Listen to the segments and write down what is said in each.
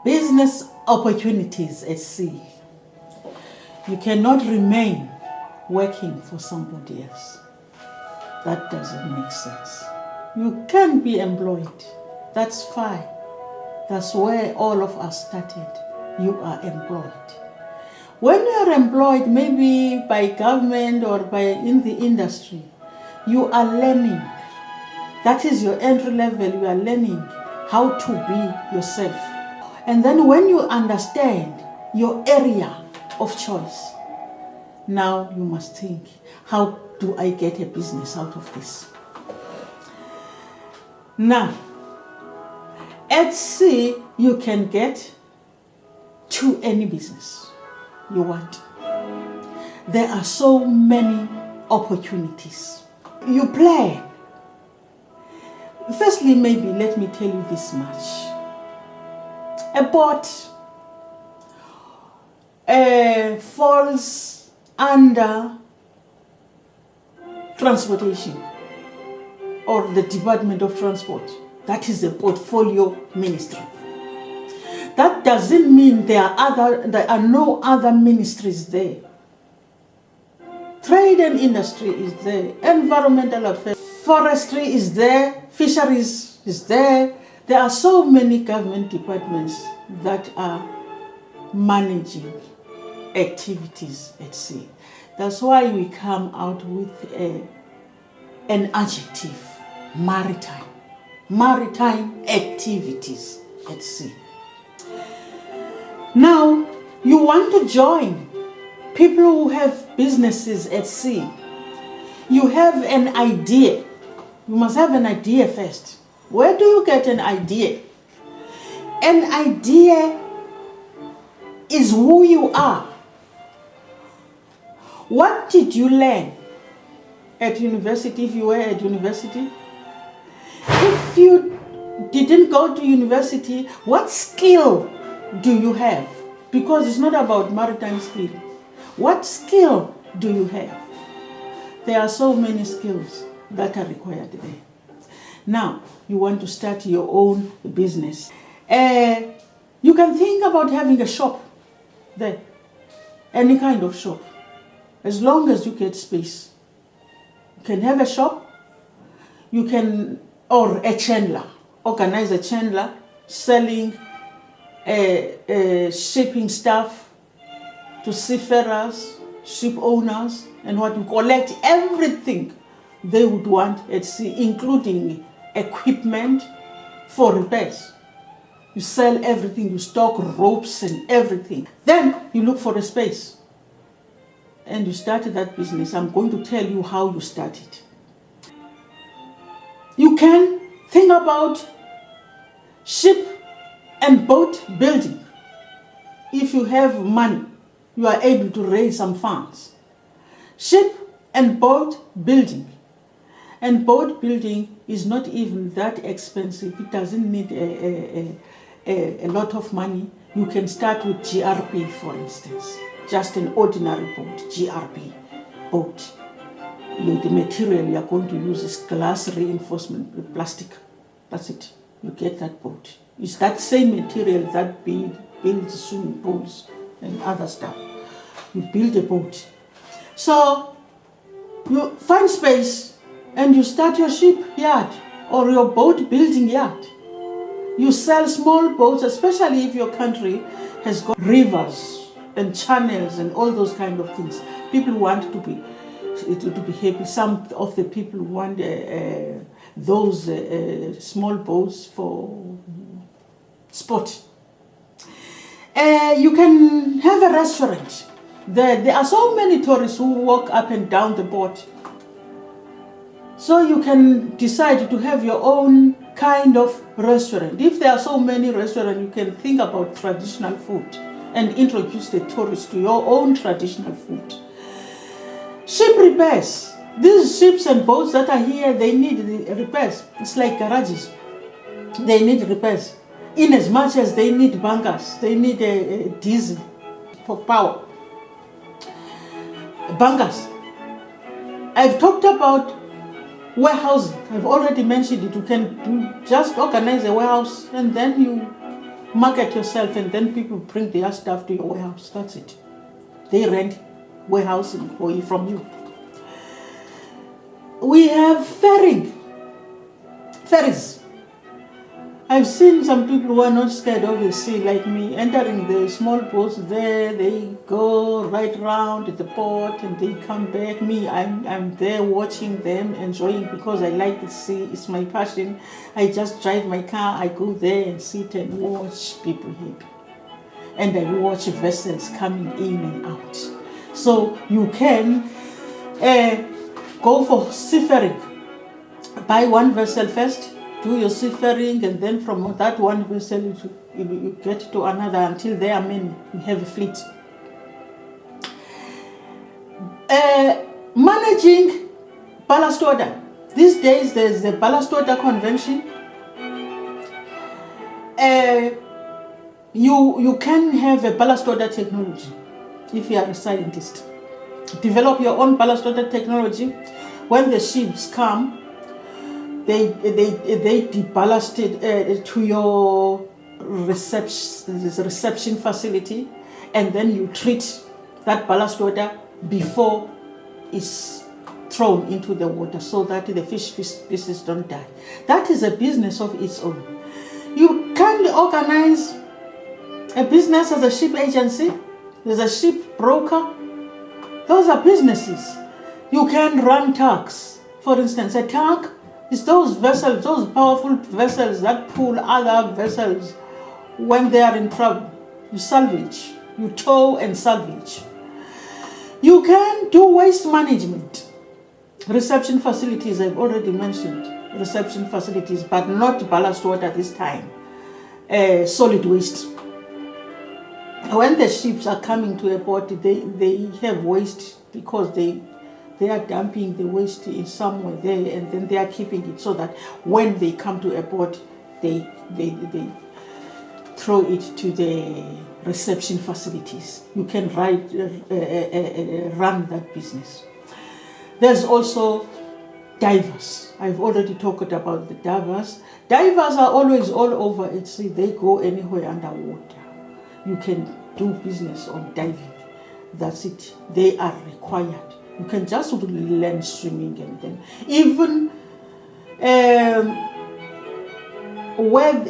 Business opportunities at sea. You cannot remain working for somebody else. That doesn't make sense. You can be employed. That's fine. That's where all of us started. You are employed. When you are employed, maybe by government or in the industry, you are learning. That is your entry level. You are learning how to be yourself. And then when you understand your area of choice, now you must think, how do I get a business out of this? Now, at sea, you can get to any business you want. There are so many opportunities. You plan. Firstly, maybe let me tell you this much. A boat falls under transportation or the Department of Transport. That is a portfolio ministry. That doesn't mean there are no other ministries there. Trade and industry is there, environmental affairs, forestry is there, fisheries is there. There are so many government departments that are managing activities at sea. That's why we come out with an adjective, maritime. Maritime activities at sea. Now, you want to join people who have businesses at sea. You have an idea. You must have an idea first. Where do you get an idea? An idea is who you are. What did you learn at university, if you were at university? If you didn't go to university, what skill do you have? Because it's not about maritime skill. What skill do you have? There are so many skills that are required there. Now, you want to start your own business. You can think about having a shop there. Any kind of shop. As long as you get space. You can have a shop. You can, or a chandler. Organize a chandler selling shipping stuff to seafarers, ship owners, and what you collect everything they would want at sea, including equipment for repairs. You sell everything, you stock ropes and everything. Then you look for a space and you start that business. I'm going to tell you how you start it. You can think about ship and boat building. If you have money, you are able to raise some funds. Ship and boat building. And boat building is not even that expensive. It doesn't need a lot of money. You can start with GRP, for instance. Just an ordinary boat, GRP boat. The material you are going to use is glass reinforcement, plastic. That's it. You get that boat. It's that same material that builds swimming pools and other stuff. You build a boat. So you find space and you start your shipyard or your boat building yard. You sell small boats, especially if your country has got rivers and channels and all those kind of things. People want to be happy. Some of the people want those small boats for sport. You can have a restaurant. There are so many tourists who walk up and down the boat. So you can decide to have your own kind of restaurant. If there are so many restaurants, you can think about traditional food and introduce the tourists to your own traditional food. Ship repairs. These ships and boats that are here, they need repairs. It's like garages. They need repairs. In as much as they need bunkers, they need a diesel for power. Bunkers. I've talked about warehousing. I've already mentioned it. You can just organize a warehouse and then you market yourself, and then people bring their stuff to your warehouse. That's it. They rent warehousing from you. We have ferries. I've seen some people who are not scared of the sea like me, entering the small boats there. They go right round the port and they come back. Me, I'm there watching them, enjoying, because I like the sea. It's my passion. I just drive my car. I go there and sit and watch people happy. And I watch vessels coming in and out. So you can go for seafaring. Buy one vessel first, do your seafaring, and then from that one vessel you get to another until there are many. You have a fleet. Managing ballast water. These days there's the ballast water convention. You can have a ballast water technology if you are a scientist. Develop your own ballast water technology. When the ships come, they deballast it to your reception facility, and then you treat that ballast water before it's thrown into the water, so that the fish species don't die. That is a business of its own. You can organize a business as a ship agency, as a ship broker. Those are businesses. You can run tugs. For instance, a tug is those vessels, those powerful vessels that pull other vessels when they are in trouble. You salvage, you tow and salvage. You can do waste management. Reception facilities, I've already mentioned reception facilities, but not ballast water this time. Solid waste. When the ships are coming to a port, they have waste because they are dumping the waste in somewhere there, and then they are keeping it so that when they come to a port, they throw it to the reception facilities. You can run that business. There's also divers. I've already talked about the divers. Divers are always all over at sea. They go anywhere underwater. You can do business on diving. That's it. They are required. You can just learn swimming, and then even what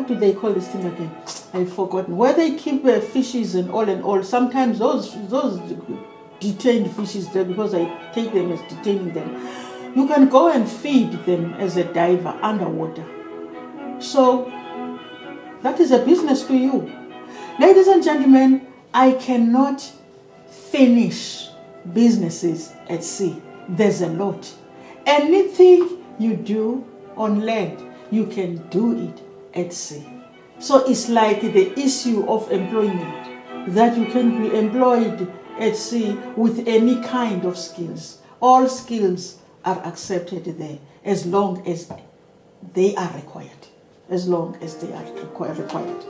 do they call this thing again? I've forgotten. Where they keep fishes and all. Sometimes those detained fishes there, because I take them as detaining them. You can go and feed them as a diver underwater. So that is a business to you. Ladies and gentlemen, I cannot finish businesses at sea. There's a lot. Anything you do on land, you can do it at sea. So it's like the issue of employment, that you can be employed at sea with any kind of skills. All skills are accepted there as long as they are required. As long as they are required.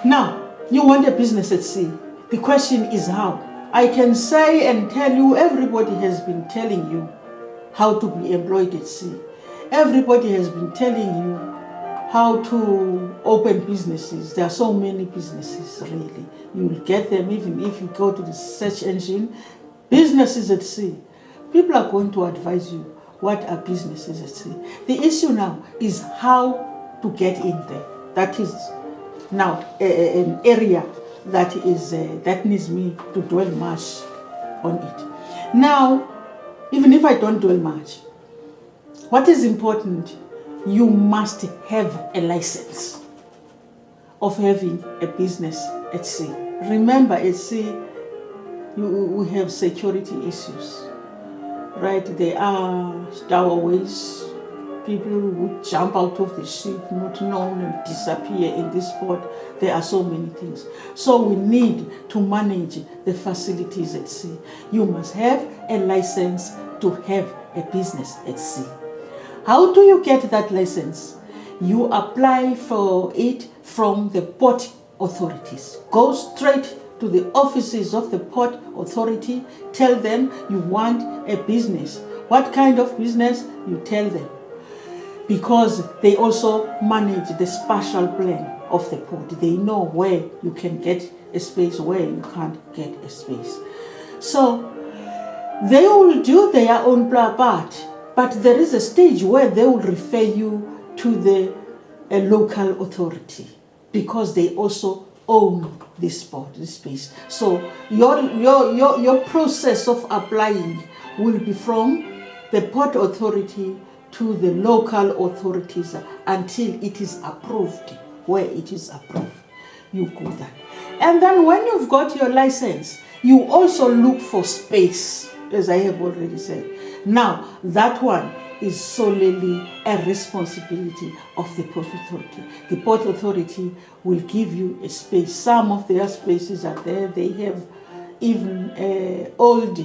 Now, you want a business at sea. The question is how. I can say and tell you, everybody has been telling you how to be employed at sea. Everybody has been telling you how to open businesses. There are so many businesses, really. You will get them even if you go to the search engine. Businesses at sea. People are going to advise you what are businesses at sea. The issue now is how to get in there. That is now an area that needs me to dwell much on it. Now, even if I don't dwell much, what is important, you must have a license of having a business at sea. Remember, at sea, we have security issues, right? There are stowaways, people who jump out of the ship, not known, and disappear in this port. There are so many things. So we need to manage the facilities at sea. You must have a license to have a business at sea. How do you get that license? You apply for it from the port authorities. Go straight to the offices of the port authority. Tell them you want a business. What kind of business? You tell them. because they also manage the spatial plan of the port. They know where you can get a space, where you can't get a space. So they will do their own part, but there is a stage where they will refer you to the local authority, because they also own this spot, this space. So your process of applying will be from the port authority to the local authorities until it is approved. Where it is approved, you go there. And then when you've got your license, you also look for space, as I have already said. Now, that one is solely a responsibility of the port authority. The port authority will give you a space. Some of their spaces are there. They have even old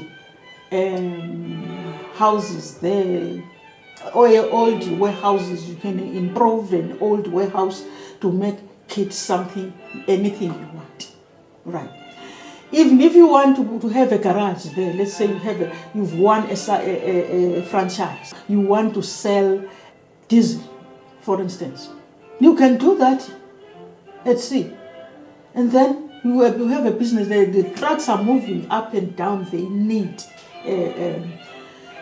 houses there, or old warehouses. You can improve an old warehouse to make kids something, anything you want, right? Even if you want to have a garage there, let's say you've won a franchise, you want to sell diesel, for instance, you can do that at sea. And then you have a business there, the trucks are moving up and down, they need the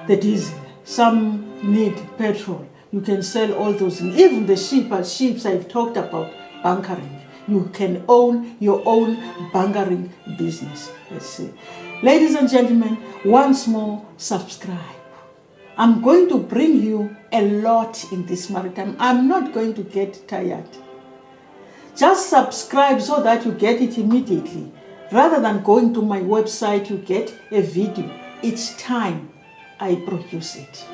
diesel, some need petrol. You can sell all those things. Even the ships I've talked about bunkering. You can own your own bunkering business. Let's see. Ladies and gentlemen, once more, subscribe. I'm going to bring you a lot in this maritime. I'm not going to get tired. Just subscribe so that you get it immediately. Rather than going to my website, you get a video each time I produce it.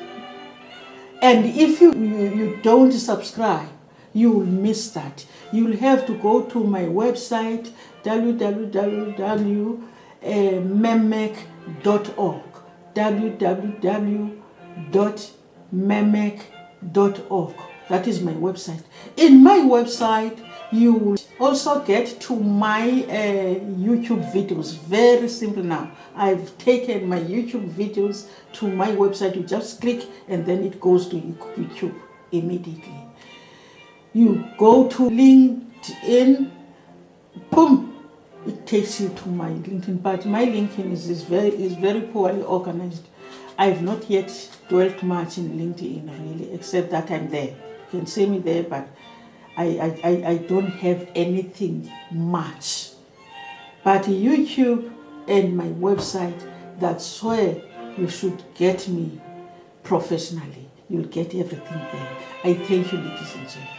And if you don't subscribe, you will miss that. You'll have to go to my website, www.memec.org, www.memec.org. That is my website. In my website, you will also get to my YouTube videos. Very simple now. I've taken my YouTube videos to my website. You just click and then it goes to YouTube immediately. You go to LinkedIn, boom, it takes you to my LinkedIn. But my LinkedIn is very poorly organized. I've not yet dwelt much in LinkedIn really, except that I'm there. You can see me there, but I don't have anything much. But YouTube and my website, that's where you should get me professionally. You'll get everything there. I thank you, ladies and gentlemen.